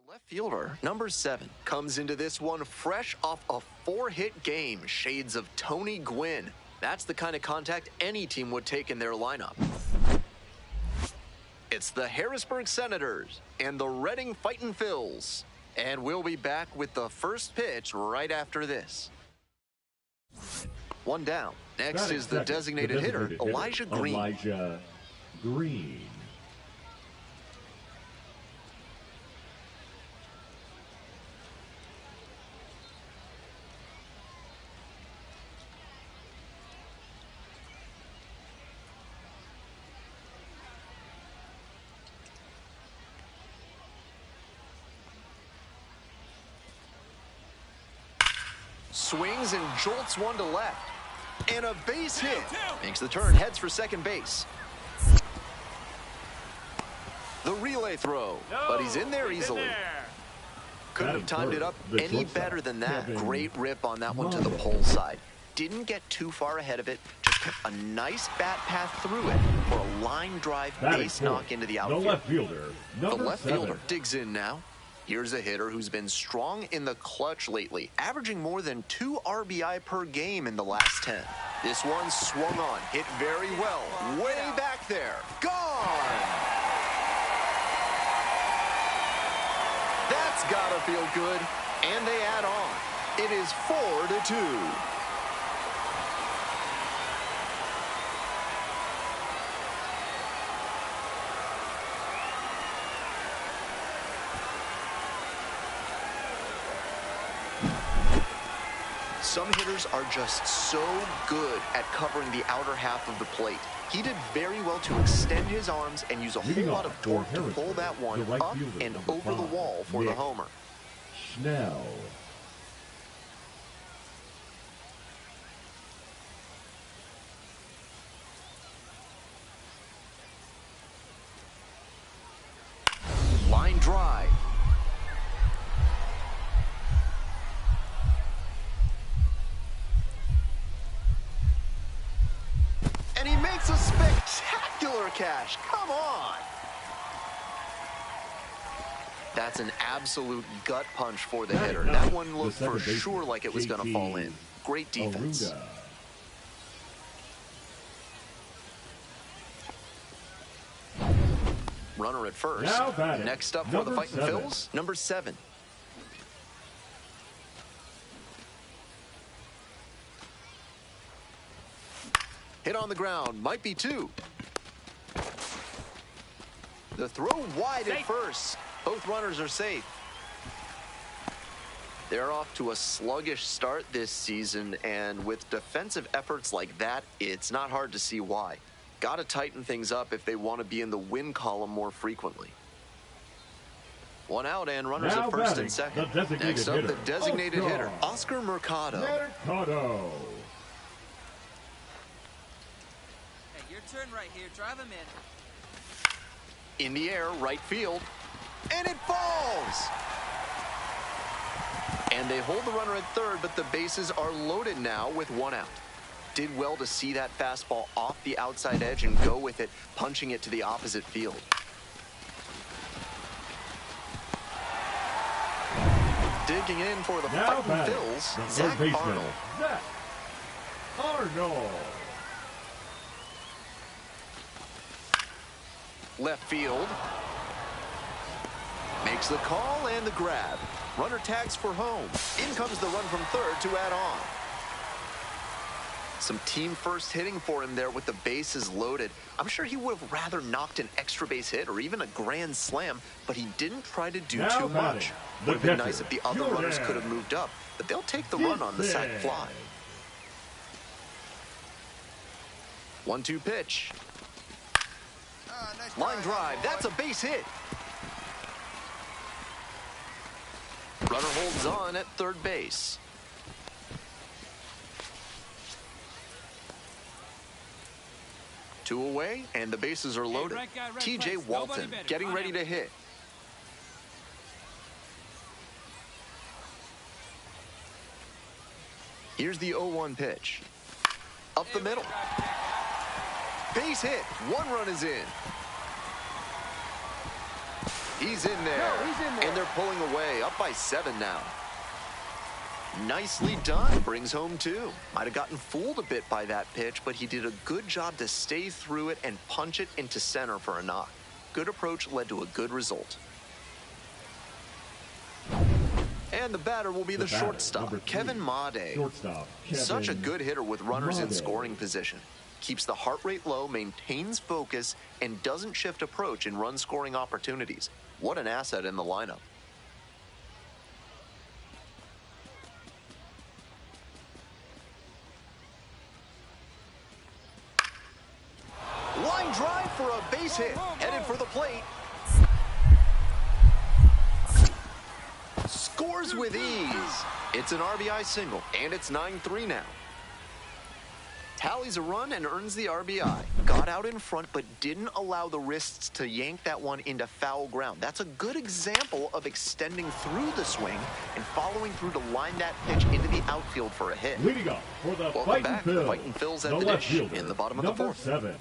Left fielder, number 7, comes into this one fresh off a 4-hit game, shades of Tony Gwynn. That's the kind of contact any team would take in their lineup. It's the Harrisburg Senators and the Reading Fightin' Phils. And we'll be back with the first pitch right after this. One down. Next is the designated hitter, Elijah Green. Swings and jolts one to left. And a base hit. Makes the turn, heads for second base. The relay throw, but he's in there easily. Couldn't have timed it up any better than that. Great rip on that one to the pole side. Didn't get too far ahead of it. Just took a nice bat path through it for a line drive base knock into the outfield. The left fielder digs in now. Here's a hitter who's been strong in the clutch lately, averaging more than 2 RBI per game in the last 10. This one swung on, hit very well, way back there, gone! That's gotta feel good, and they add on. It is 4-2. Some hitters are just so good at covering the outer half of the plate. He did very well to extend his arms and use a whole lot of torque to pull that one up and over the wall for the homer. Snell. Line drive. And he makes a spectacular catch. Come on. That's an absolute gut punch for the hitter. That one looked for sure like it was going to fall in. Great defense. Runner at first. Next up for the Fightin' Phils, number 7. Hit on the ground, might be 2. The throw wide at first. Both runners are safe. They're off to a sluggish start this season, and with defensive efforts like that, it's not hard to see why. Got to tighten things up if they want to be in the win column more frequently. One out and runners at first and second. Next up, the designated hitter, Oscar Mercado. Your turn right here. Drive him in. In the air, right field. And it falls! And they hold the runner at third, but the bases are loaded now with one out. Did well to see that fastball off the outside edge and go with it, punching it to the opposite field. Digging in for the fighting Phils, Zach Arnold. Zach Arnold. Left field. Makes the call and the grab. Runner tags for home. In comes the run from third to add on. Some team first hitting for him there with the bases loaded. I'm sure he would have rather knocked an extra base hit or even a grand slam, but he didn't try to do too much. Would have been nice if the other runners could have moved up, but they'll take the run on the sac fly. 1-2 pitch. Line drive. That's a base hit. Runner holds on at third base. Two away, and the bases are loaded. T.J. Walton getting ready to hit. Here's the 0-1 pitch. Up the middle. Base hit. One run is in. He's in there. And they're pulling away. Up by 7 now. Nicely done. Brings home 2. Might have gotten fooled a bit by that pitch, but he did a good job to stay through it and punch it into center for a knock. Good approach led to a good result. And the batter will be the shortstop, Kevin Made. Such a good hitter with runners in scoring position. Keeps the heart rate low, maintains focus, and doesn't shift approach in run-scoring opportunities. What an asset in the lineup. Line drive for a base hit. Headed for the plate. Scores with ease. It's an RBI single, and it's 9-3 now. Tallies a run and earns the RBI. Got out in front, but didn't allow the wrists to yank that one into foul ground. That's a good example of extending through the swing and following through to line that pitch into the outfield for a hit. Leading up for the Welcome back. Fighting Phils at the dish in the bottom of the fourth. 7.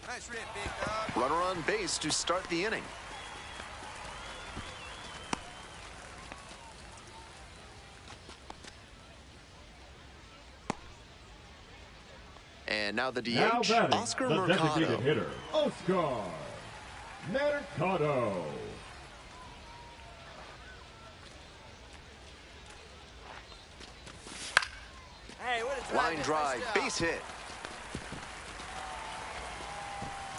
Nice rip, big dog. Runner on base to start the inning. And now the DH, Oscar Mercado. Designated hitter, Oscar Mercado. Hey, what a drive. Line drive, base hit.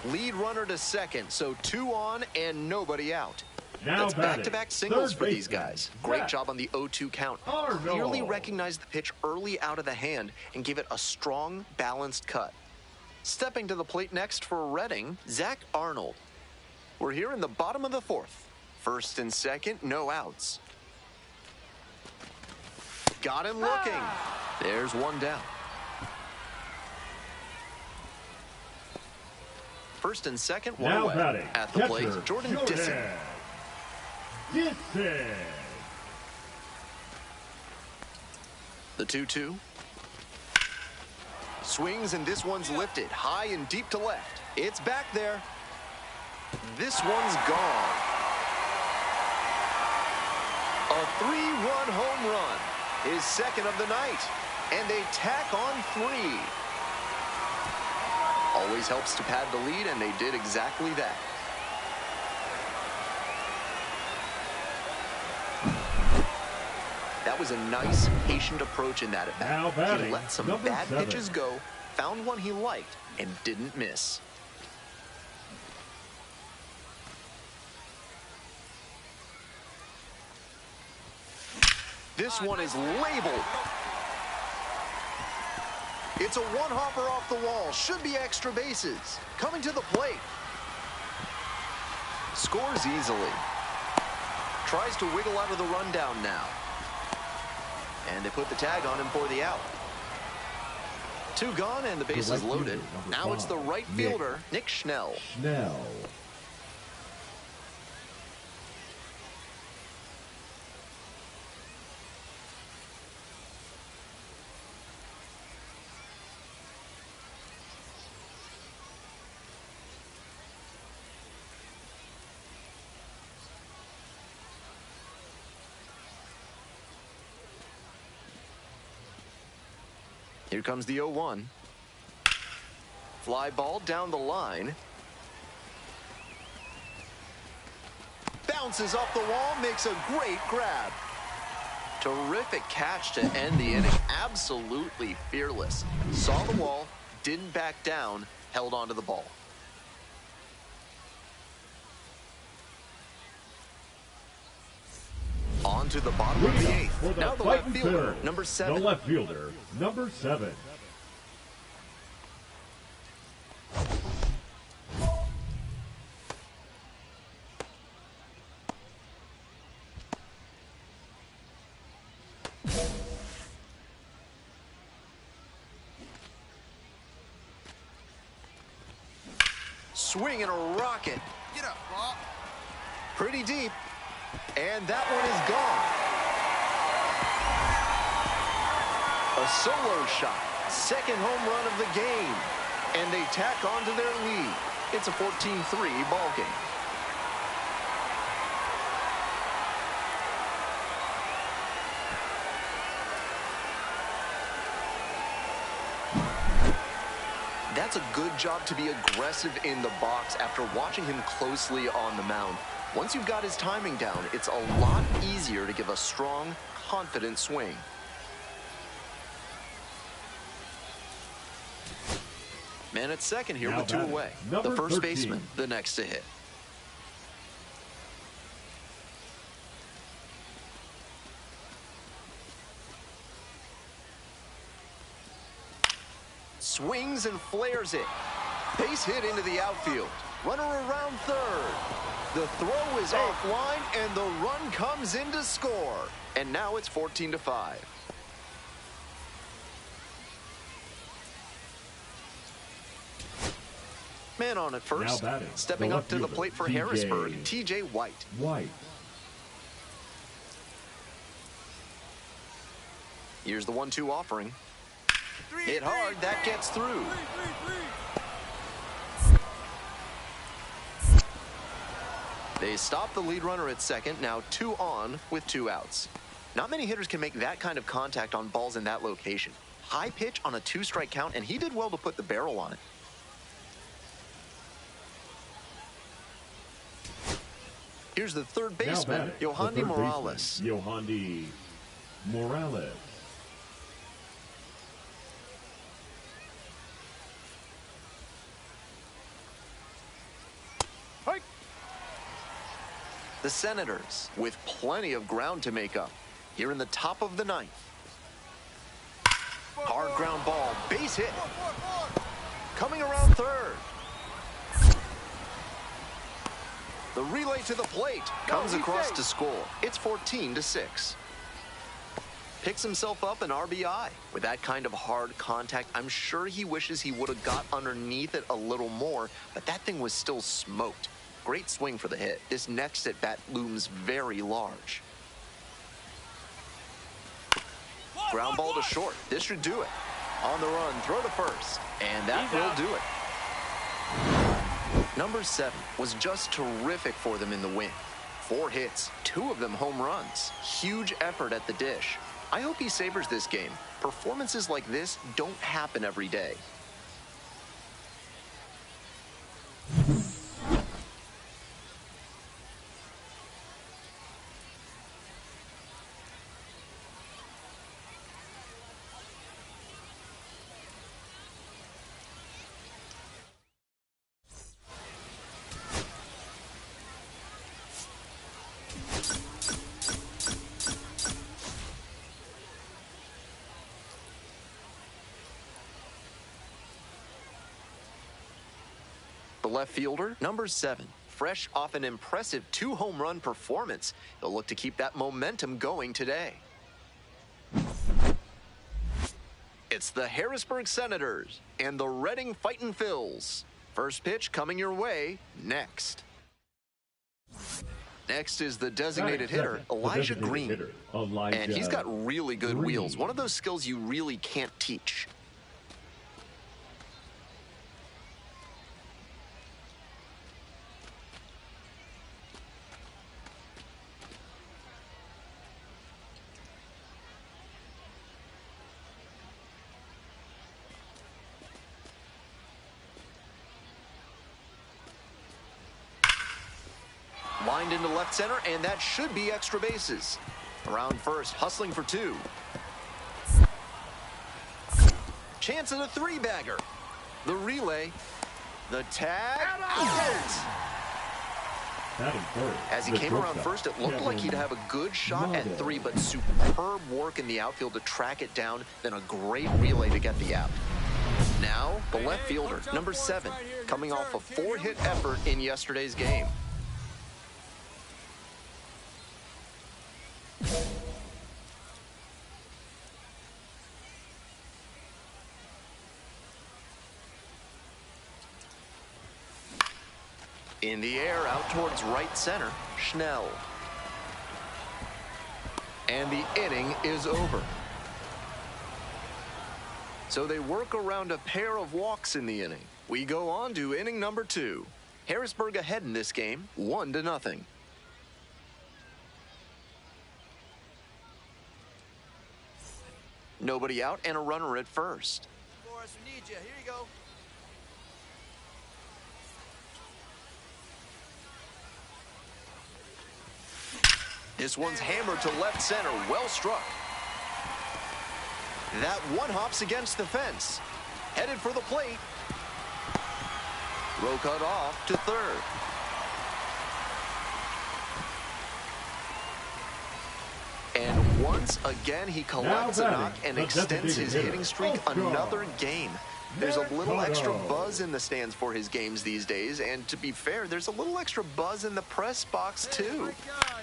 Lead runner to second, so 2 on and nobody out. That's back-to-back singles for these guys. Great job on the 0-2 count. Clearly recognized the pitch early out of the hand and gave it a strong, balanced cut. Stepping to the plate next for Reading, Zach Arnold. We're here in the bottom of the fourth. First and second, no outs. Got him looking. There's one down. First and second, one away. At the plate, Jordan Disson. The 2-2. Swings, and this one's lifted high and deep to left. It's back there. This one's gone. A 3-run home run. His second of the night. And they tack on 3. Always helps to pad the lead, and they did exactly that. That was a nice, patient approach in that at-bat. He let some bad pitches go, found one he liked, and didn't miss. This one is labeled. It's a one-hopper off the wall. Should be extra bases. Coming to the plate. Scores easily. Tries to wiggle out of the rundown now. And they put the tag on him for the out. 2 gone and the base is loaded. Now it's the right fielder, Nick Schnell. Here comes the 0-1. Fly ball down the line. Bounces off the wall, makes a great grab. Terrific catch to end the inning. Absolutely fearless. Saw the wall, didn't back down, held onto the ball. On to the bottom of the 8th. Now the left fielder, number 7. The left fielder, number 7. Swing and a rocket. Get up, Bob. Pretty deep. And that one is gone. A solo shot. Second home run of the game. And they tack on to their lead. It's a 14-3 ball game. That's a good job to be aggressive in the box after watching him closely on the mound. Once you've got his timing down, it's a lot easier to give a strong, confident swing. Man at second here with 2 away. The first baseman, the next to hit. Swings and flares it. Base hit into the outfield. Runner around third. The throw is offline, and the run comes in to score. And now it's 14-5. Man on at first. Stepping up to the plate for Harrisburg, T.J. White. Here's the 1-2 offering. Hit hard, that gets through. They stop the lead runner at second, now 2 on with 2 outs. Not many hitters can make that kind of contact on balls in that location. High pitch on a 2-strike count, and he did well to put the barrel on it. Here's the third baseman, Yohandy Morales. The Senators with plenty of ground to make up here in the top of the 9th. Hard ground ball, base hit. Coming around third. The relay to the plate comes across to score. It's 14-6. Picks himself up an RBI. With that kind of hard contact, I'm sure he wishes he would have got underneath it a little more, but that thing was still smoked. Great swing for the hit. This next at bat looms very large. Ground ball to short. This should do it. On the run, throw to first. And that will do it. Number 7 was just terrific for them in the win. 4 hits, 2 of them home runs. Huge effort at the dish. I hope he savors this game. Performances like this don't happen every day. Left fielder, number 7. Fresh off an impressive 2-home run performance. He'll look to keep that momentum going today. It's the Harrisburg Senators and the Reading Fightin' Phils. First pitch coming your way next. Next is the designated hitter, Elijah Green. And he's got really good wheels. One of those skills you really can't teach. Lined into left center, and that should be extra bases. Around first, hustling for two. Chance at a three-bagger. The relay. The tag. Out! As he came around first, it looked like he'd have a good shot at three, but superb work in the outfield to track it down, then a great relay to get the out. Now, the left fielder, number 7, coming off a 4-hit effort in yesterday's game. In the air, out towards right center, Schnell. And the inning is over. So they work around a pair of walks in the inning. We go on to inning number 2. Harrisburg ahead in this game, 1-0. Nobody out and a runner at first. Boris, we need you. Here you go. This one's hammered to left center, well struck. That one hops against the fence. Headed for the plate. Throw cut off to third. And once again, he collects a knock and extends his hitting streak another game. There's a little extra buzz in the stands for his games these days, and to be fair, there's a little extra buzz in the press box too.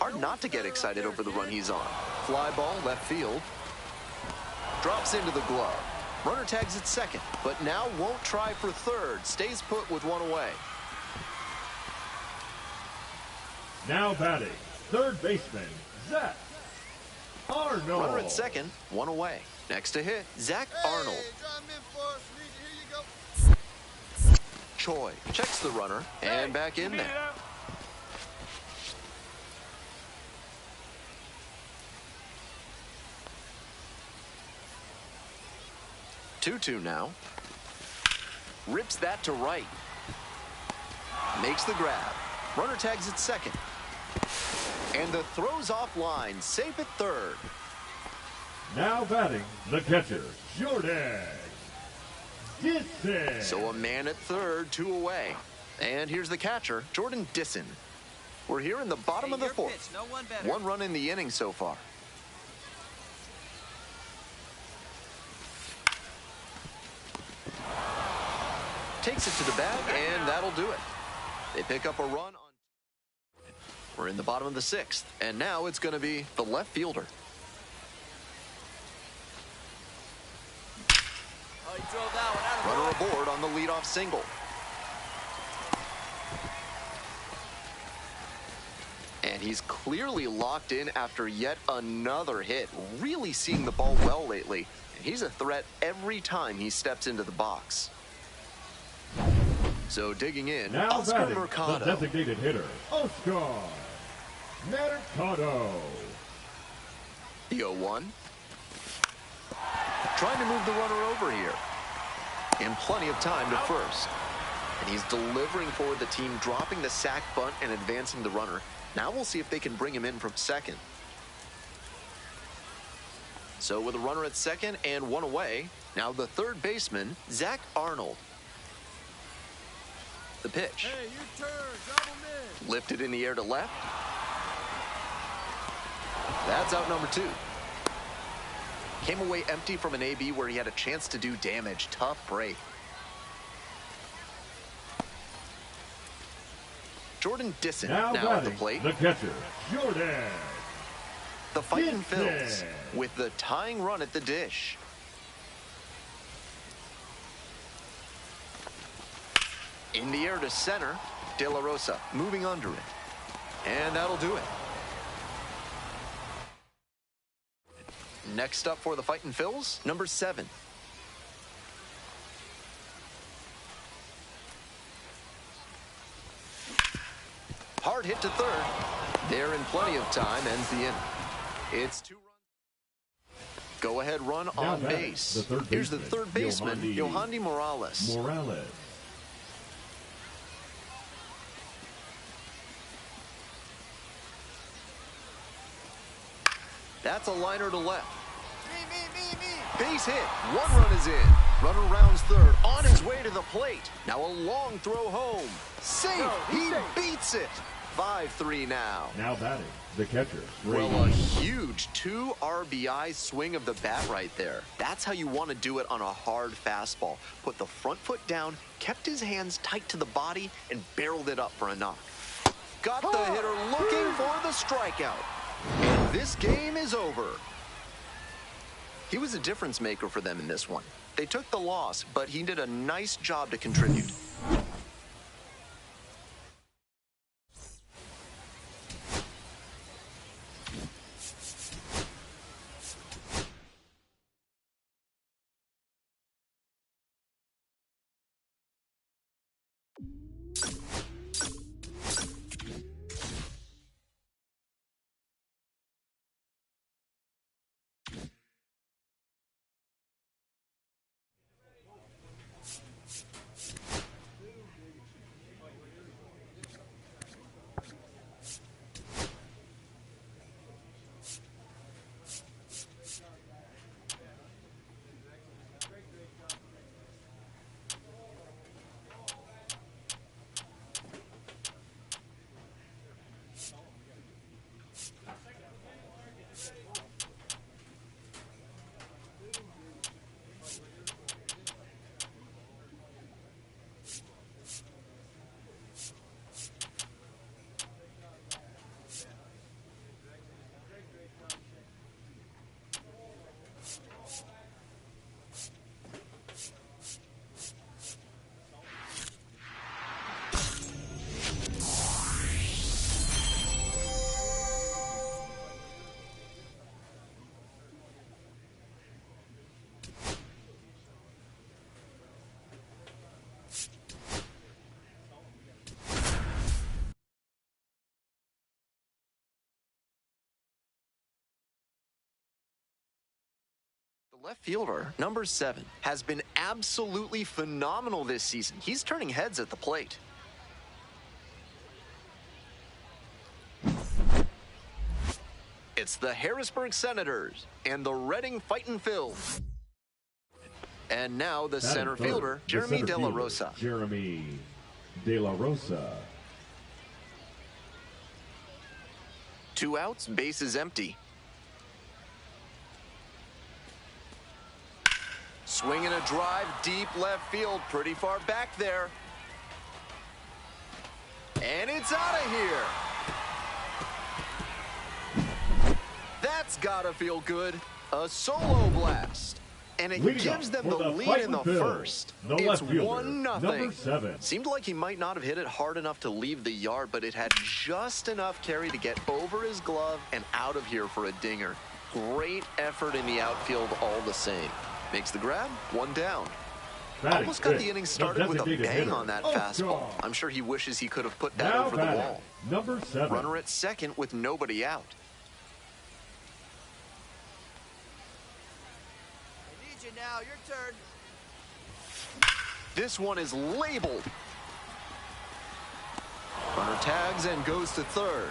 Hard not to get excited over the run he's on. Fly ball left field. Drops into the glove. Runner tags at second, but now won't try for third. Stays put with one away. Now batting, third baseman, Zach Arnold. Runner at second, one away. Next to hit, Zach Arnold. Choi checks the runner and back in there. Two now. Rips that to right. Makes the grab. Runner tags at second. And the throw's offline, safe at third. Now batting, the catcher, Jordan Disson. So a man at third, 2 away. And here's the catcher, Jordan Disson. We're here in the bottom of the 4th. One run in the inning so far. Takes it to the bag, and that'll do it. They pick up a run on... We're in the bottom of the 6th, and now it's going to be the left fielder. Oh, he drove that one out of Runner aboard on the leadoff single. And he's clearly locked in after yet another hit. Really seeing the ball well lately. And he's a threat every time he steps into the box. So digging in, now Oscar batting, Mercado. the designated hitter, Oscar Mercado. The 0-1. Trying to move the runner over here. And plenty of time to first. And he's delivering for the team, dropping the sac bunt and advancing the runner. Now we'll see if they can bring him in from second. So with a runner at second and one away, now the third baseman, Zach Arnold. The pitch. Hey, your turn. Drop him in. Lifted in the air to left. That's out number 2. Came away empty from an AB where he had a chance to do damage. Tough break. Jordan Disson now at the plate. The catcher, Jordan. The Fightin' Phils with the tying run at the dish. In the air to center. De La Rosa moving under it. And that'll do it. Next up for the Fightin' Phils, number 7. Hard hit to third. There in plenty of time, ends the inning. It's 2 runs. Go ahead run on base. Here's the third baseman, Yohandy Morales. That's a liner to left. Me. Base hit. 1 run is in. Runner rounds third. On his way to the plate. Now a long throw home. Safe. He beats it. 5-3 now. Now batting, the catcher. Well, a huge 2 RBI swing of the bat right there. That's how you want to do it on a hard fastball. Put the front foot down, kept his hands tight to the body, and barreled it up for a knock. Got the hitter looking for the strikeout. And this game is over. He was a difference maker for them in this one. They took the loss, but he did a nice job to contribute. The left fielder, number 7, has been absolutely phenomenal this season. He's turning heads at the plate. It's the Harrisburg Senators and the Reading Fightin' Phils. And now the center fielder, Jeremy De La Rosa. Jeremy De La Rosa. 2 outs, bases empty. Swinging a drive deep left field, pretty far back there. And it's out of here. That's gotta feel good. A solo blast. And it gives them the lead in the first. It's 1-0. Seemed like he might not have hit it hard enough to leave the yard, but it had just enough carry to get over his glove and out of here for a dinger. Great effort in the outfield all the same. Makes the grab, 1 down. Almost got the inning started with a bang on that fastball. I'm sure he wishes he could have put that over the wall. Number 7. Runner at second with nobody out. I need you now, your turn. This one is labeled. Runner tags and goes to third.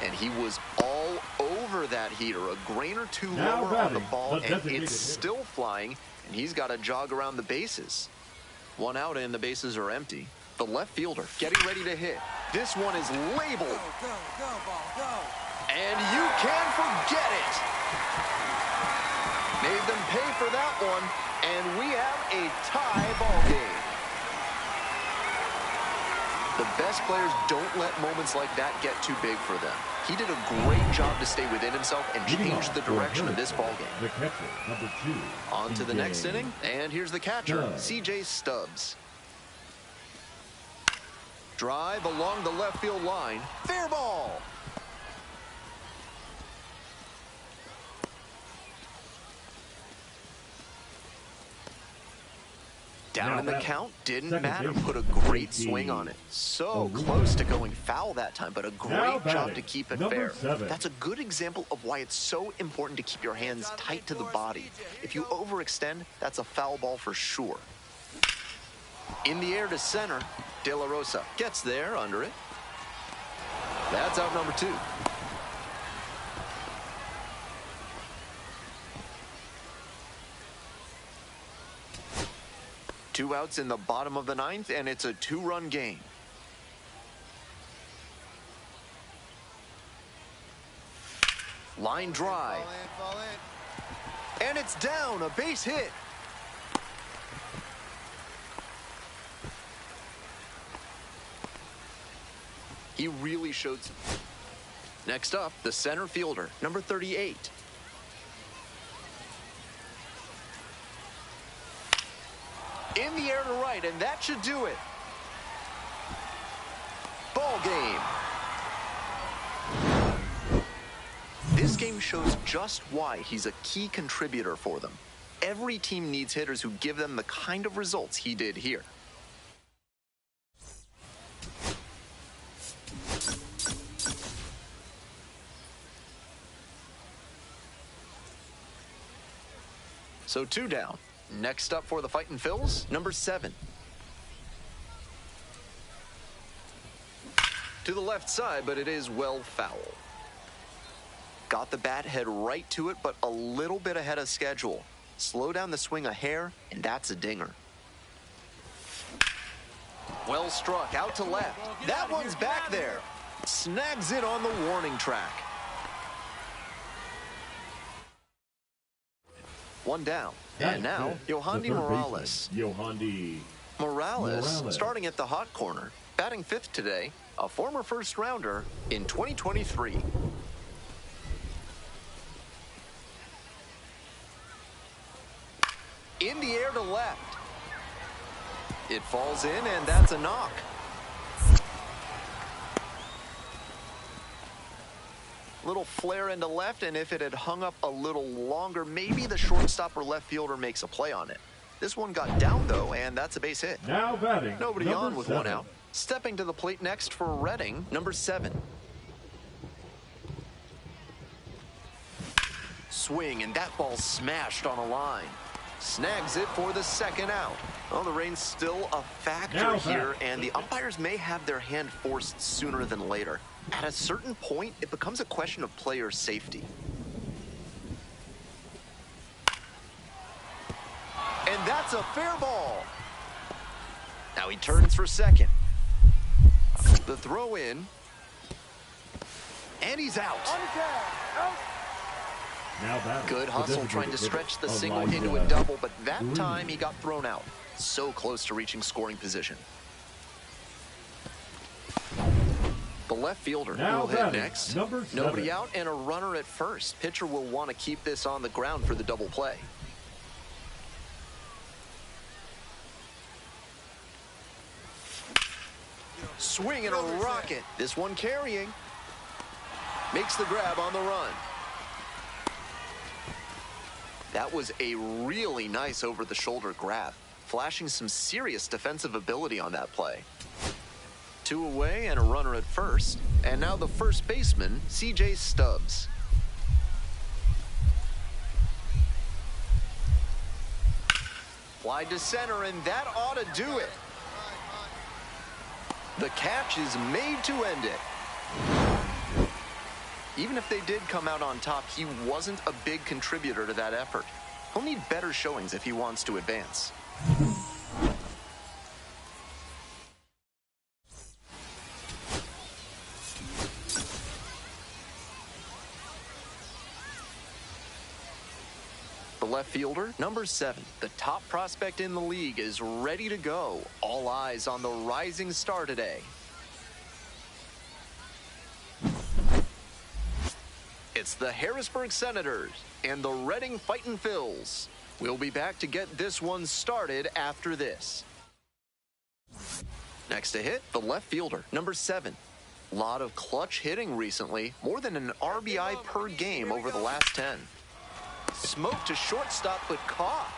And he was all over that heater. A grain or 2 lower on the ball, and it's still flying, and he's got to jog around the bases. 1 out, and the bases are empty. The left fielder getting ready to hit. This one is labeled. Go, ball, go. And you can forget it. Made them pay for that one, and we have a tie ball game. The best players don't let moments like that get too big for them. He did a great job to stay within himself and change the direction of this ballgame. The catcher, number 2. On to the next inning, and here's the catcher, C.J. Stubbs. Drive along the left field line. Fair ball. Down in the count, didn't matter. Put a great swing on it. So close to going foul that time, but a great job to keep it fair. That's a good example of why it's so important to keep your hands tight to the body. If you overextend, that's a foul ball for sure. In the air to center, De La Rosa gets there under it. That's out number 2. Two outs in the bottom of the 9th, and it's a 2-run game. Line drive. Fall in. And it's down, a base hit. He really showed some. Next up, the center fielder, number 38. In the air to right, and that should do it. Ball game. This game shows just why he's a key contributor for them. Every team needs hitters who give them the kind of results he did here. So 2 down. Next up for the Fightin' Phils, number 7. To the left side, but it is well foul. Got the bat head right to it, but a little bit ahead of schedule. Slow down the swing a hair, and that's a dinger. Well struck, out to left. That one's back there. Snags it on the warning track. 1 down. And now, Yohandy Morales. Morales, starting at the hot corner, batting 5th today, a former first-rounder in 2023. In the air to left. It falls in, and that's a knock. Little flare into left, and if it had hung up a little longer, maybe the shortstop or left fielder makes a play on it. This one got down, though, and that's a base hit. Now batting, nobody on with 7. 1 out. Stepping to the plate next for Redding, number 7. Swing, and that ball smashed on a line. Snags it for the 2nd out. Well, the rain's still a factor here, and the umpires may have their hand forced sooner than later. At a certain point, it becomes a question of player safety. And that's a fair ball. Now he turns for 2nd. The throw in. And he's out. Good hustle trying to stretch the single into a double, but that time he got thrown out. So close to reaching scoring position. The left fielder will hit next. Nobody out and a runner at first. Pitcher will want to keep this on the ground for the double play. Swing and a rocket. This one carrying. Makes the grab on the run. That was a really nice over-the-shoulder grab, flashing some serious defensive ability on that play. 2 away and a runner at first. And now the first baseman, C.J. Stubbs. Fly to center, and that ought to do it. The catch is made to end it. Even if they did come out on top, he wasn't a big contributor to that effort. He'll need better showings if he wants to advance. The left fielder, number 7, the top prospect in the league, is ready to go. All eyes on the rising star today. It's the Harrisburg Senators and the Reading Fightin' Phils. We'll be back to get this one started after this. Next to hit, the left fielder, number 7. Lot of clutch hitting recently, more than an RBI per game over the last 10. Smoke to shortstop, but caught.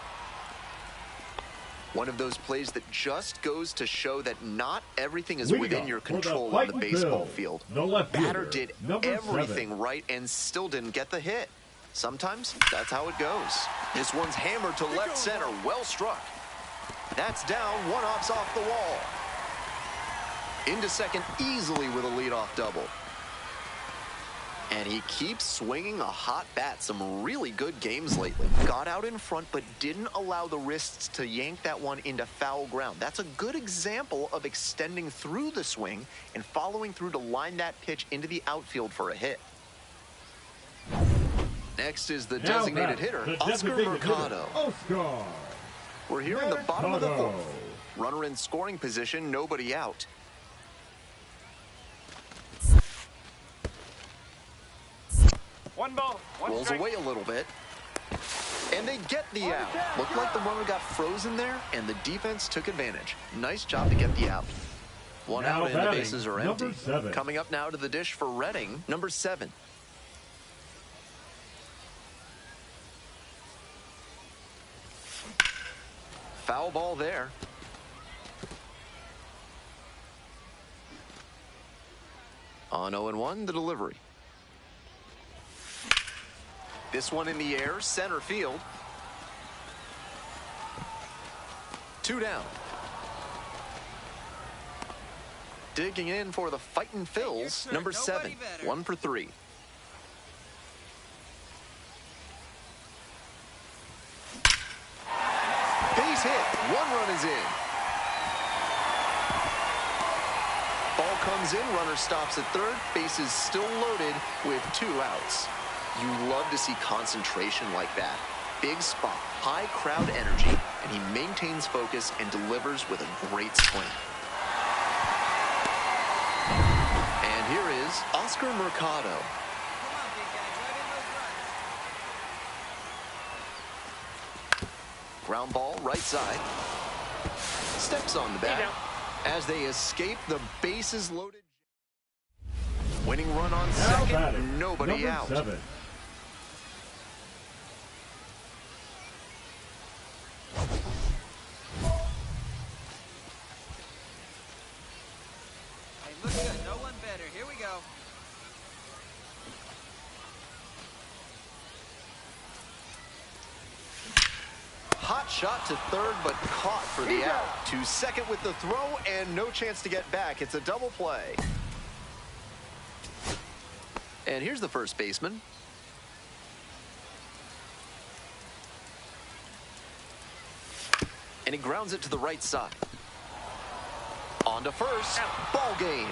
One of those plays that just goes to show that not everything is within your control on the baseball field. Batter did everything right and still didn't get the hit. Sometimes that's how it goes. This one's hammered to left center, well struck. That's down, one off's off the wall. Into second easily with a leadoff double. And he keeps swinging a hot bat. Some really good games lately. Got out in front, but didn't allow the wrists to yank that one into foul ground. That's a good example of extending through the swing and following through to line that pitch into the outfield for a hit. Next is the designated hitter, Oscar Mercado. We're here in the bottom of the 4th. Runner in scoring position, nobody out. One ball, one Rolls strike. away a little bit. And they get the out. Looked like the runner got frozen there, and the defense took advantage. Nice job to get the out. One Now out and the batting, bases are number empty. 7. Coming up now to the dish for Reading, number 7. Foul ball there. On 0-1, the delivery. This one in the air, center field. 2 down. Digging in for the Fightin' Phils, number 7, 1 for 3. Base hit, 1 run is in. Ball comes in, runner stops at third, bases still loaded with 2 outs. You love to see concentration like that. Big spot, high crowd energy, and he maintains focus and delivers with a great swing. And here is Oscar Mercado. Come on, big guy, drive in those runs. Ground ball, right side. Steps on the bat as they escape the bases loaded. Winning run on second, nobody out. 7. Hey, look good. No one better. Here we go. Hot shot to third, but caught for the out. To second with the throw, and no chance to get back. It's a double play. And here's the first baseman. And he grounds it to the right side. On to first. Ball game.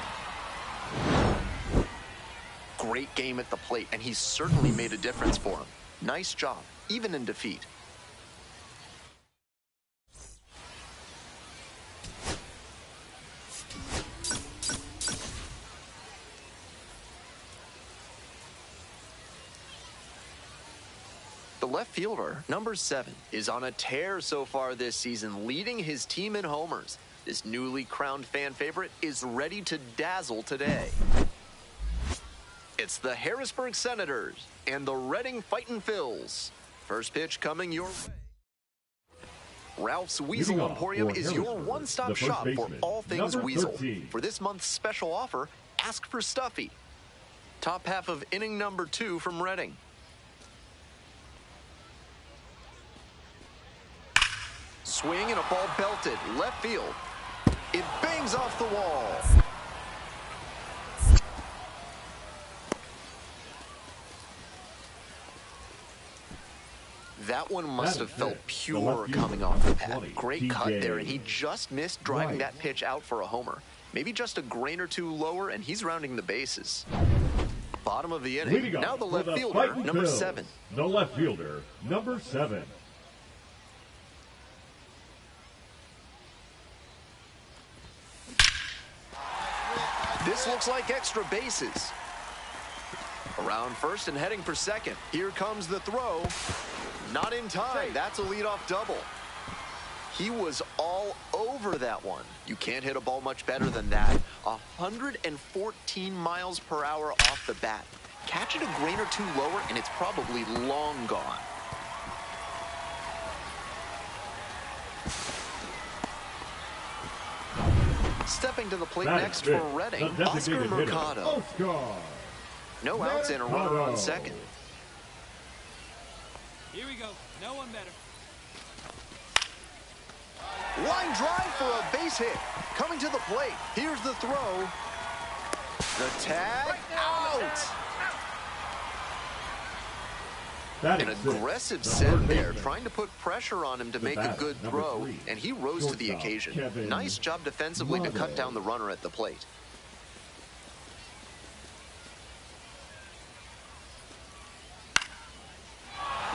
Great game at the plate, and he certainly made a difference for him. Nice job, even in defeat. The left fielder, number 7, is on a tear so far this season, leading his team in homers. This newly crowned fan favorite is ready to dazzle today. It's the Harrisburg Senators and the Reading Fightin' Phils. First pitch coming your way. Ralph's Weasel Emporium is your one-stop shop for all things Weasel. For this month's special offer, ask for Stuffy. Top half of inning number 2 from Reading. Swing and a ball belted left field. It bangs off the wall. That one must have felt pure coming off the pad. Great cut there, and he just missed driving that pitch out for a homer. Maybe just a grain or 2 lower, and he's rounding the bases. Bottom of the inning. Now the left fielder, number 7. The left fielder, number 7. This looks like extra bases. Around first and heading for second. Here comes the throw. Not in time. That's a leadoff double. He was all over that one. You can't hit a ball much better than that. 114 miles per hour off the bat. Catch it a grain or two lower, and it's probably long gone. Stepping to the plate next for Reading, Oscar Mercado. No outs and a runner on second. Here we go. No one better. Line drive for a base hit. Coming to the plate. Here's the throw. The tag out. An aggressive send there, trying to put pressure on him to make a good throw, and he rose to the occasion. Nice job defensively to cut down the runner at the plate.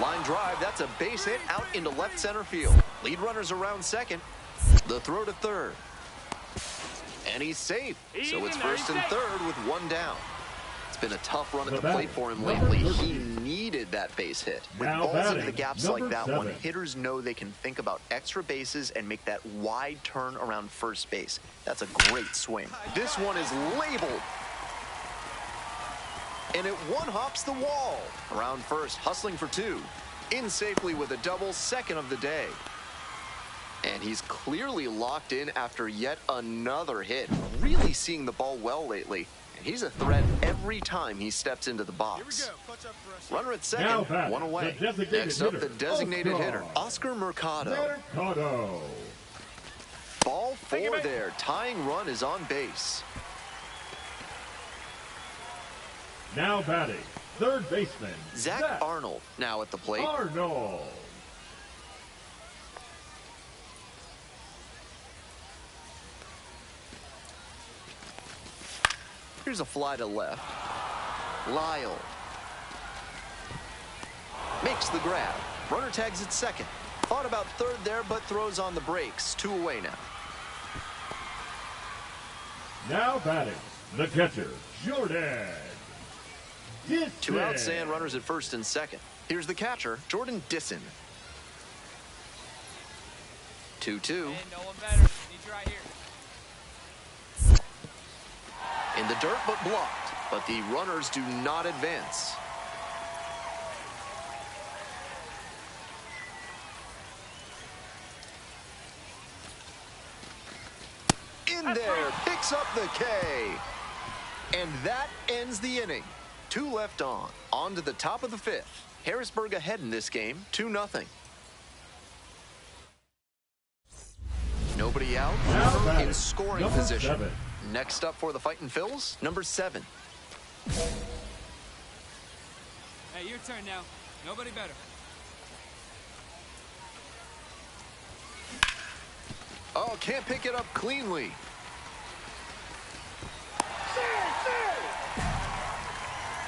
Line drive, that's a base hit out into left center field. Lead runners around second. The throw to third. And he's safe. So it's first and third with one down. It's been a tough run at the plate for him lately. He needed that base hit. With balls into the gaps like that one, hitters know they can think about extra bases and make that wide turn around first base. That's a great swing. This one is labeled. And it one-hops the wall. Around first, hustling for two. In safely with a double, second of the day. And he's clearly locked in after yet another hit. Really seeing the ball well lately. And he's a threat every time he steps into the box. Runner at second, one away. Next up, the designated hitter, Oscar Mercado. Ball four there. Tying run is on base. Now batting, third baseman, Zach Arnold, now at the plate. Arnold. Here's a fly to left. Lyle makes the grab. Runner tags at second. Thought about third there, but throws on the brakes. Two away now. Now batting, the catcher, Jordan. Two outs and runners at first and second. Here's the catcher, Jordan Disson. 2-2. And no one better. Need you right here. In the dirt, but blocked. But the runners do not advance. In there, picks up the K. And that ends the inning. Two left on. On to the top of the fifth. Harrisburg ahead in this game, 2-0. Nobody out. Runner in scoring position. Next up for the Fightin' Phils, number 7. Hey, your turn now. Nobody better. Oh, can't pick it up cleanly.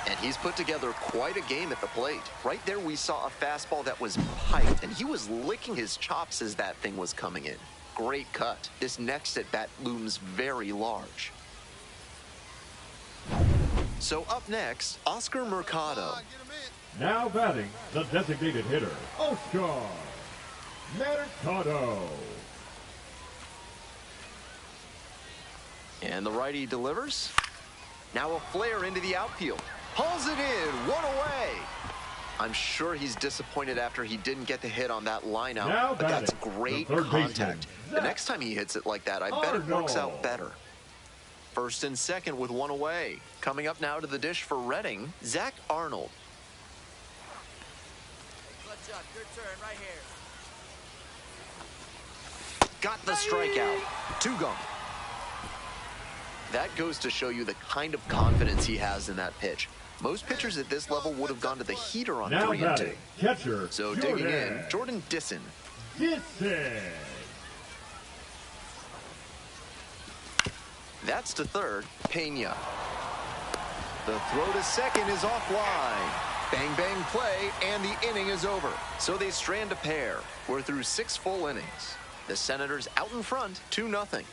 And he's put together quite a game at the plate. Right there we saw a fastball that was piped, and he was licking his chops as that thing was coming in. Great cut. This next at bat looms very large. So up next, Oscar Mercado. Now batting, the designated hitter, Oscar Mercado. And the righty delivers. Now a flare into the outfield. Hauls it in, one away. I'm sure he's disappointed after he didn't get the hit on that line out, but that's great contact. The next time he hits it like that, I bet it works out better. First and second with one away. Coming up now to the dish for Reading, Zach Arnold. Good job. Your turn right here. Got the strikeout. 2 gone. That goes to show you the kind of confidence he has in that pitch. Most pitchers at this level would have gone to the heater on 3-2. Catcher, so digging in, Jordan Disson. That's to third, Pena. The throw to second is offline. Bang, bang play, and the inning is over. So they strand a pair. We're through 6 full innings. The Senators out in front, 2-0.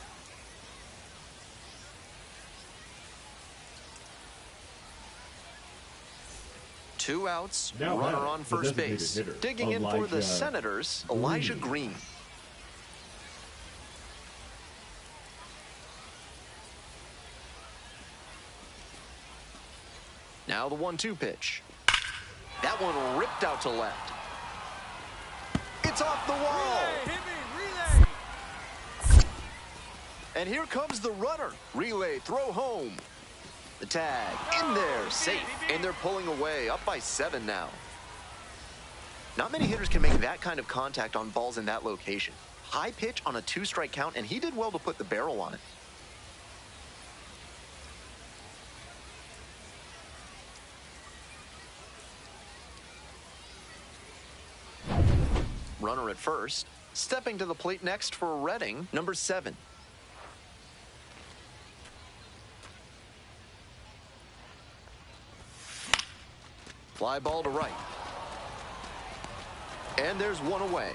2 outs, Now runner batting, on the first designated base. hitter, Digging in for the Elijah Senators, Elijah Green. Now the 1-2 pitch. That one ripped out to left. It's off the wall. Relay, hit me, relay. And here comes the runner. Relay, throw home. The tag in there, safe. And they're pulling away, up by 7 now. Not many hitters can make that kind of contact on balls in that location. High pitch on a 2-strike count, and he did well to put the barrel on it. Runner at first. Stepping to the plate next for Redding, number 7. Fly ball to right. And there's one away.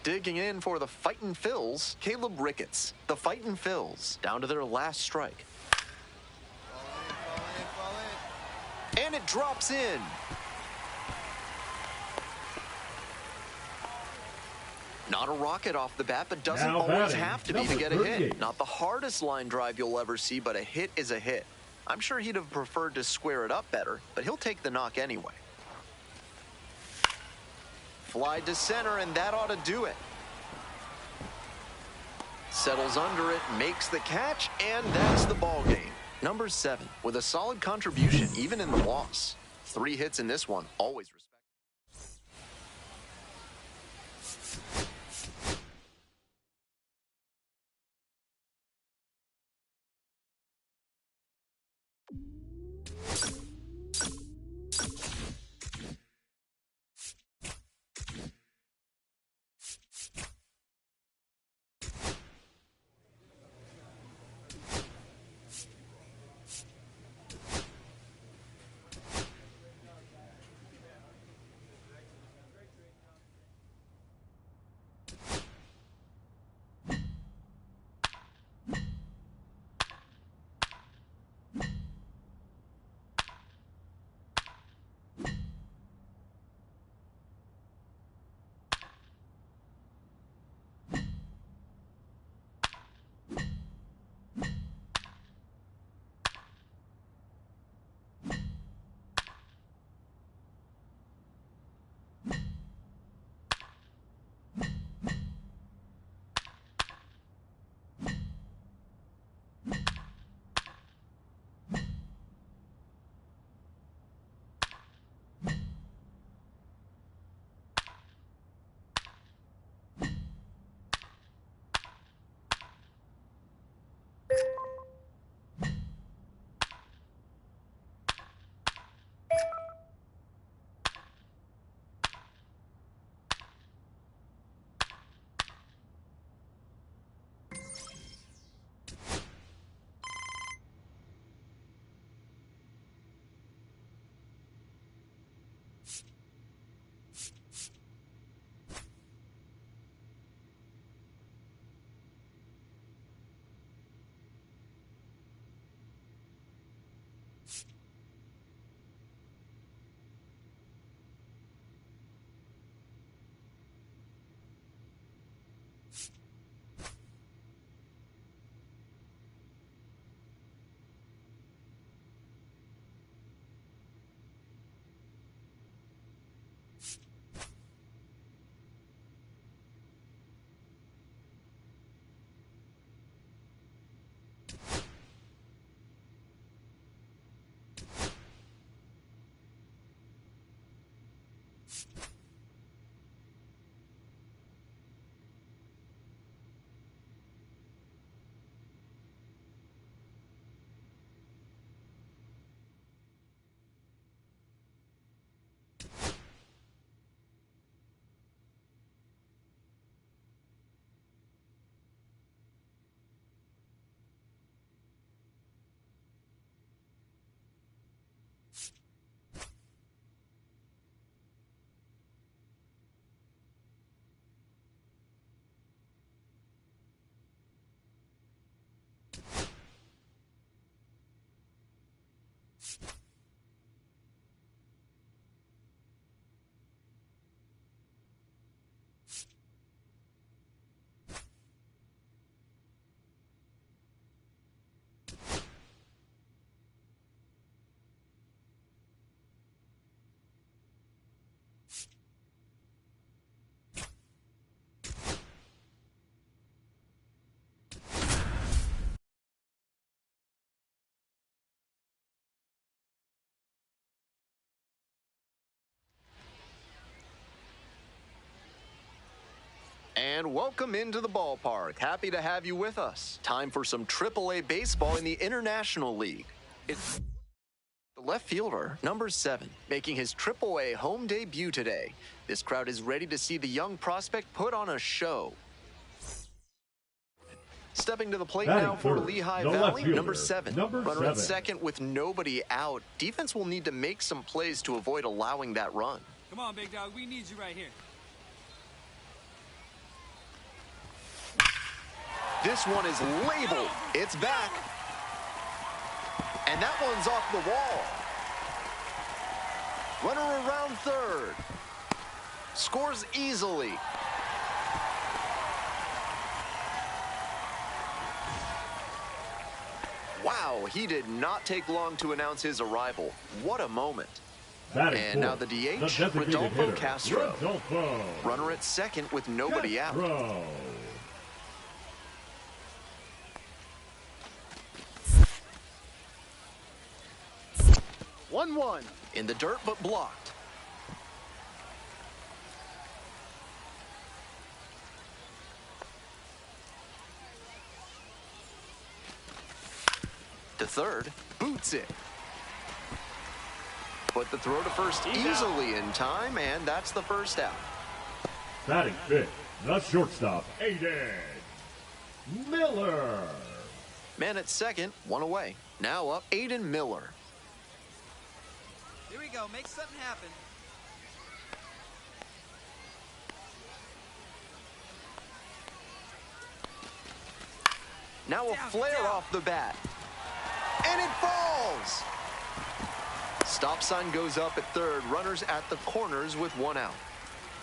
Digging in for the Fightin' Phils, Caleb Ricketts. The Fightin' Phils, down to their last strike. Fall in. And it drops in. Not a rocket off the bat, but doesn't Now always batting, have to be to number get a hit. 38. Not the hardest line drive you'll ever see, but a hit is a hit. I'm sure he'd have preferred to square it up better, but he'll take the knock anyway. Fly to center, and that ought to do it. Settles under it, makes the catch, and that's the ball game. Number 7, with a solid contribution, even in the loss. 3 hits in this one, always respect. welcome into the ballpark. Happy to have you with us. Time for some AAA baseball in the International League. It's the left fielder, number 7, making his AAA home debut today. This crowd is ready to see the young prospect put on a show. Stepping to the plate now for Lehigh Valley, number 7. Runner at second with nobody out. Defense will need to make some plays to avoid allowing that run. Come on, big dog. We need you right here. This one is labeled. It's back. And that one's off the wall. Runner around third. Scores easily. Wow, he did not take long to announce his arrival. What a moment. And now the DH, Rodolfo Castro. Runner at second with nobody out. 1-1. In the dirt, but blocked. To third, boots it. Put the throw to first easily in time, and that's the first out. Batting fifth, the shortstop, Aiden Miller. Man at second, one away. Now up, Aiden Miller. Here we go. Make something happen. Now a flare off the bat. And it falls! Stop sign goes up at third. Runners at the corners with one out.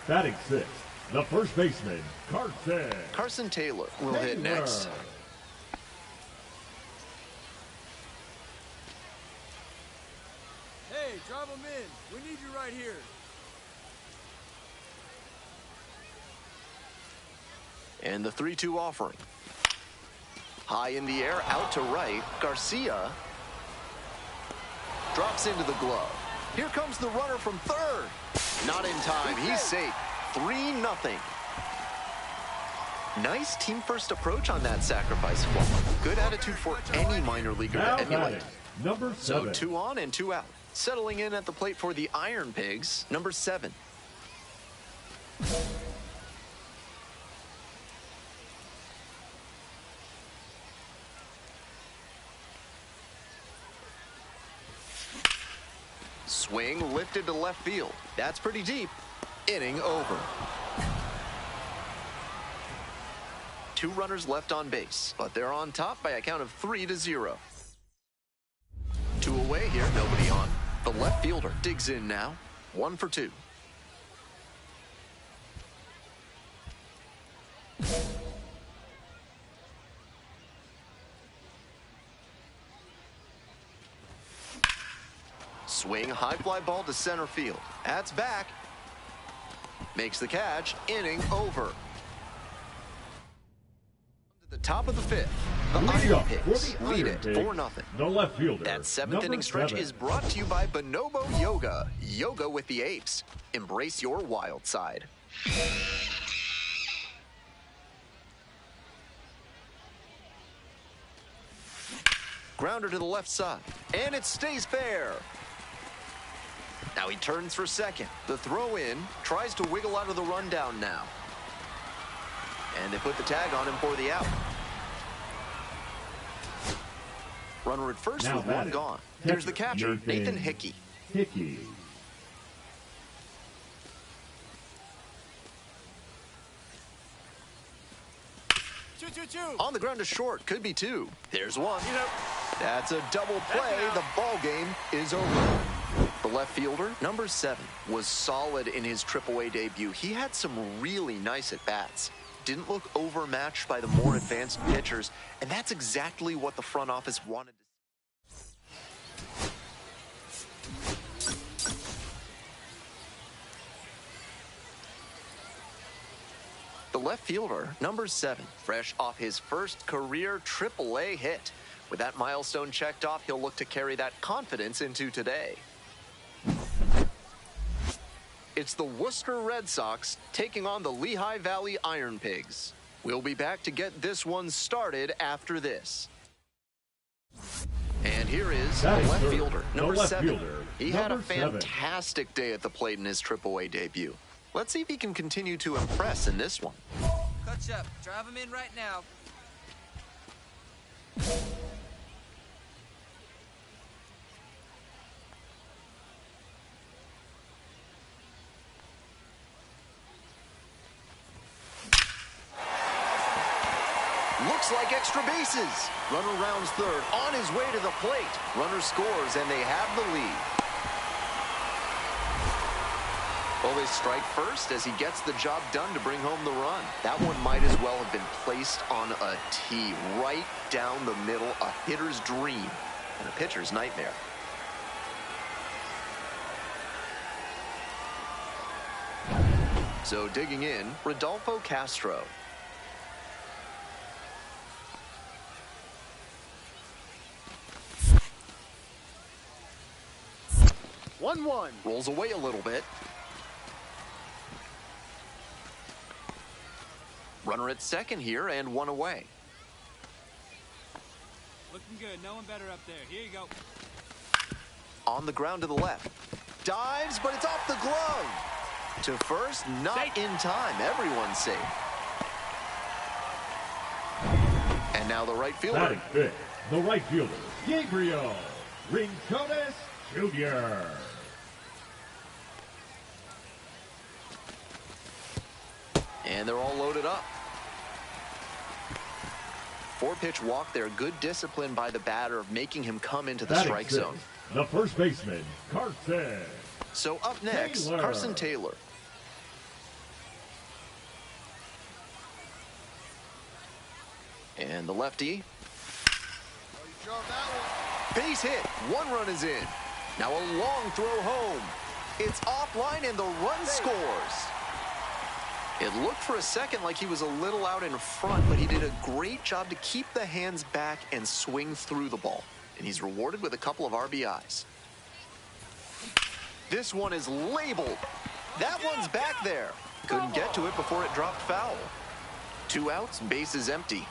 Batting sixth, the first baseman, Carson Taylor will hit next. Hey, drive them in. We need you right here. And the 3-2 offering. High in the air, out to right. Garcia drops into the glove. Here comes the runner from third. Not in time. He's safe. 3-0. Nice team-first approach on that sacrifice fly. Good attitude for any minor leaguer to emulate. Number 7. So 2 on and 2 out. Settling in at the plate for the Iron Pigs, number 7. Swing lifted to left field. That's pretty deep. Inning over. 2 runners left on base, but they're on top by a count of 3-0. 2 away here, nobody on. The left fielder digs in now. 1 for 2. Swing, high fly ball to center field. That's back. Makes the catch. Inning over. To the top of the 5th. The Iron Pigs lead it 4-0. The left fielder. That 7th inning stretch is brought to you by Bonobo Yoga. Yoga with the apes. Embrace your wild side. Grounder to the left side. And it stays fair. Now he turns for second. The throw in, tries to wiggle out of the rundown now. And they put the tag on him for the out. Runner at first with 1 gone. Here's the catcher, Nathan Hickey. 2-2-2. On the ground to short, could be 2. There's 1. That's a double play. The ball game is over. The left fielder, number 7, was solid in his AAA debut. He had some really nice at-bats. Didn't look overmatched by the more advanced pitchers, and that's exactly what the front office wanted to see. The left fielder, number 7, fresh off his first career AAA hit. With that milestone checked off, he'll look to carry that confidence into today. It's the Worcester Red Sox taking on the Lehigh Valley Iron Pigs. We'll be back to get this one started after this. And here is the left fielder, number 7. He had a fantastic day at the plate in his AAA debut. Let's see if he can continue to impress in this one. Catch up. Drive him in right now. Looks like extra bases. Runner rounds third, on his way to the plate. Runner scores, and they have the lead. Always strike first as he gets the job done to bring home the run. That one might as well have been placed on a tee, right down the middle, a hitter's dream and a pitcher's nightmare. So digging in, Rodolfo Castro. One. Rolls away a little bit. Runner at second here and one away. Looking good. No one better up there. Here you go. On the ground to the left. Dives, but it's off the glove. To first, not in time. Everyone's safe. And now the right fielder. Batting fifth, the right fielder, Gabriel Rincones Jr. And they're all loaded up. 4-pitch walk there. Good discipline by the batter of making him come into the strike zone. The first baseman, Carson. So up next, Carson Taylor. And the lefty. Base hit. 1 run is in. Now a long throw home. It's offline and the run scores. It looked for a second like he was a little out in front, but he did a great job to keep the hands back and swing through the ball. And he's rewarded with a couple of RBIs. This one is labeled. That one's back there. Couldn't get to it before it dropped foul. 2 outs, bases empty.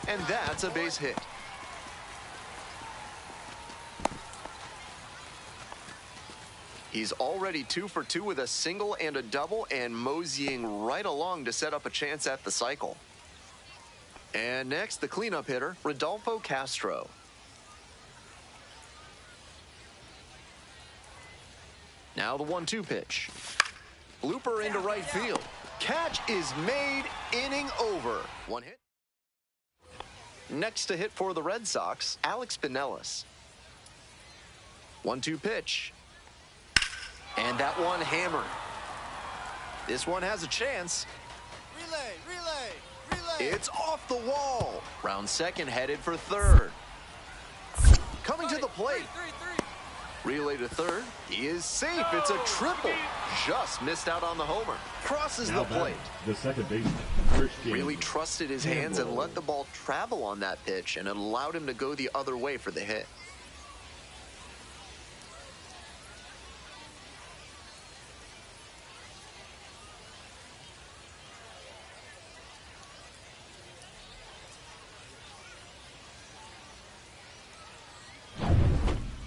And that's a base hit. He's already 2 for 2 with a single and a double and moseying right along to set up a chance at the cycle. And next, the cleanup hitter, Rodolfo Castro. Now the 1-2 pitch. Blooper into right field. Catch is made, inning over. 1 hit. Next to hit for the Red Sox, Alex Pinellas. 1-2 pitch. And that one hammered. This one has a chance. Relay. It's off the wall. Round second, headed for third. Coming to the plate. Relay to third. He is safe. It's a triple. Just missed out on the homer. Crosses the plate. The second baseman, Christian. Really trusted his hands and let the ball travel on that pitch, and it allowed him to go the other way for the hit.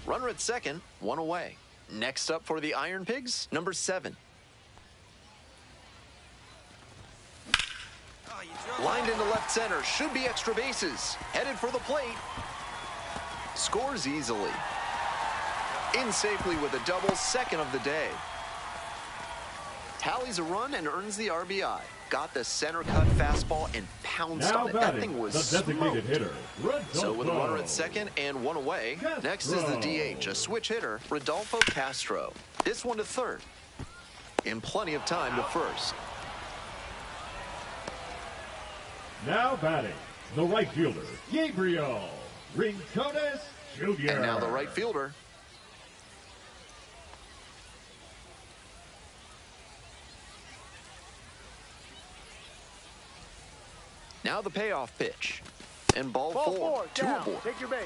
Runner at second, 1 away. Next up for the Iron Pigs, number 7. Lined into left center, should be extra bases. Headed for the plate. Scores easily. In safely with a double, second of the day. Tallies a run and earns the RBI. Got the center cut fastball and pounced on it. That thing was smoked. So with a runner at second and 1 away, next is the DH, a switch hitter, Rodolfo Castro. This one to third. In plenty of time to first. Now batting, the right fielder, Gabriel Rincones Jr. And now the right fielder. Now the payoff pitch. And ball 4, 2 aboard. Take your base.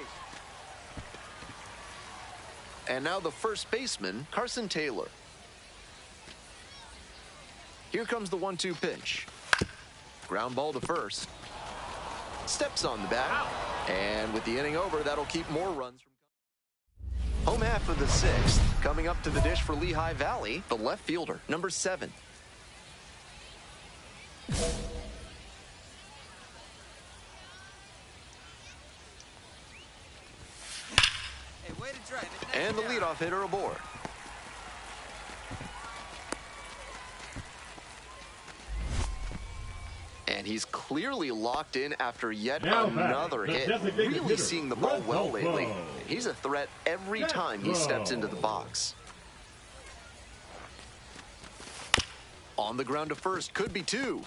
And now the first baseman, Carson Taylor. Here comes the 1-2 pitch. Ground ball to first. Steps on the bat. And with the inning over, that'll keep more runs from home half of the sixth. Coming up to the dish for Lehigh Valley, the left fielder, number 7. Hey, way to drive it. And the leadoff hitter aboard. And he's clearly locked in after yet another hit. Really seeing the ball well lately. He's a threat every time he steps into the box. On the ground to first, could be 2.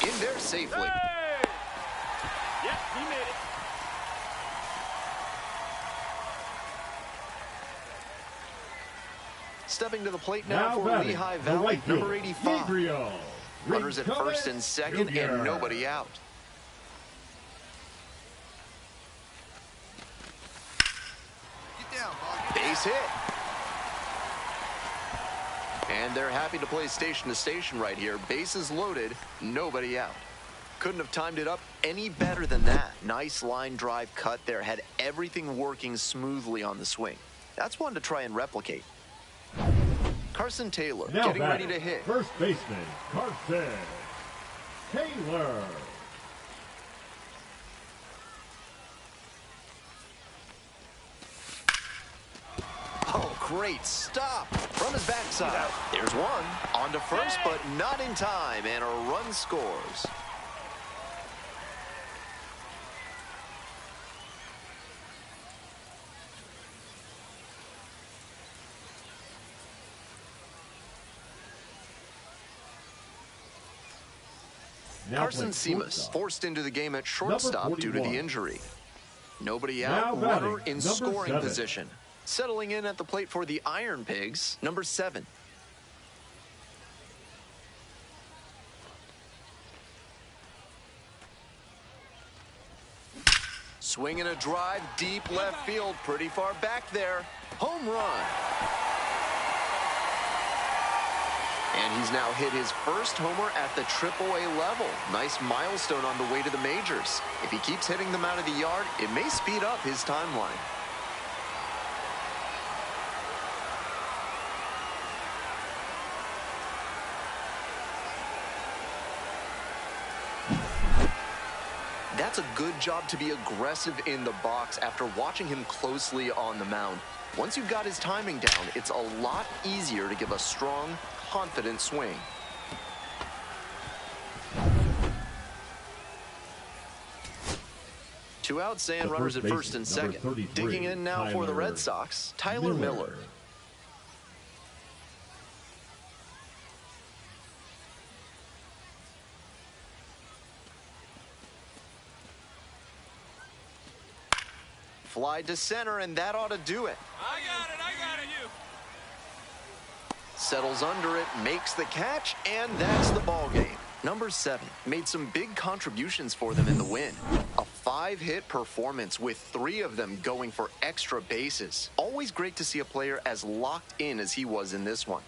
In there safely. Hey! Yep, he made it. Stepping to the plate now for Lehigh Valley, number 85. Runners at first and second, and nobody out. Get down, ball. Base hit. And they're happy to play station to station right here. Bases loaded, nobody out. Couldn't have timed it up any better than that. Nice line drive cut there. Had everything working smoothly on the swing. That's one to try and replicate. Carson Taylor getting ready to hit. First baseman, Carson Taylor. Oh, great stop from his backside. There's one. On to first, but not in time, and a run scores. Carson Seamus forced into the game at shortstop due to the injury. Nobody out, runner in scoring position. Settling in at the plate for the Iron Pigs, number 7. Swinging a drive, deep left field, pretty far back there. Home run. And he's now hit his first homer at the AAA level. Nice milestone on the way to the majors. If he keeps hitting them out of the yard, it may speed up his timeline. That's a good job to be aggressive in the box after watching him closely on the mound. Once you've got his timing down, it's a lot easier to give a strong, confident swing. Two outs and runners at first and second. Digging in now for the Red Sox, Tyler Miller. Fly to center, and that ought to do it. I got it, you. Settles under it, makes the catch, and that's the ball game. Number 7 made some big contributions for them in the win. A 5-hit performance with 3 of them going for extra bases. Always great to see a player as locked in as he was in this one.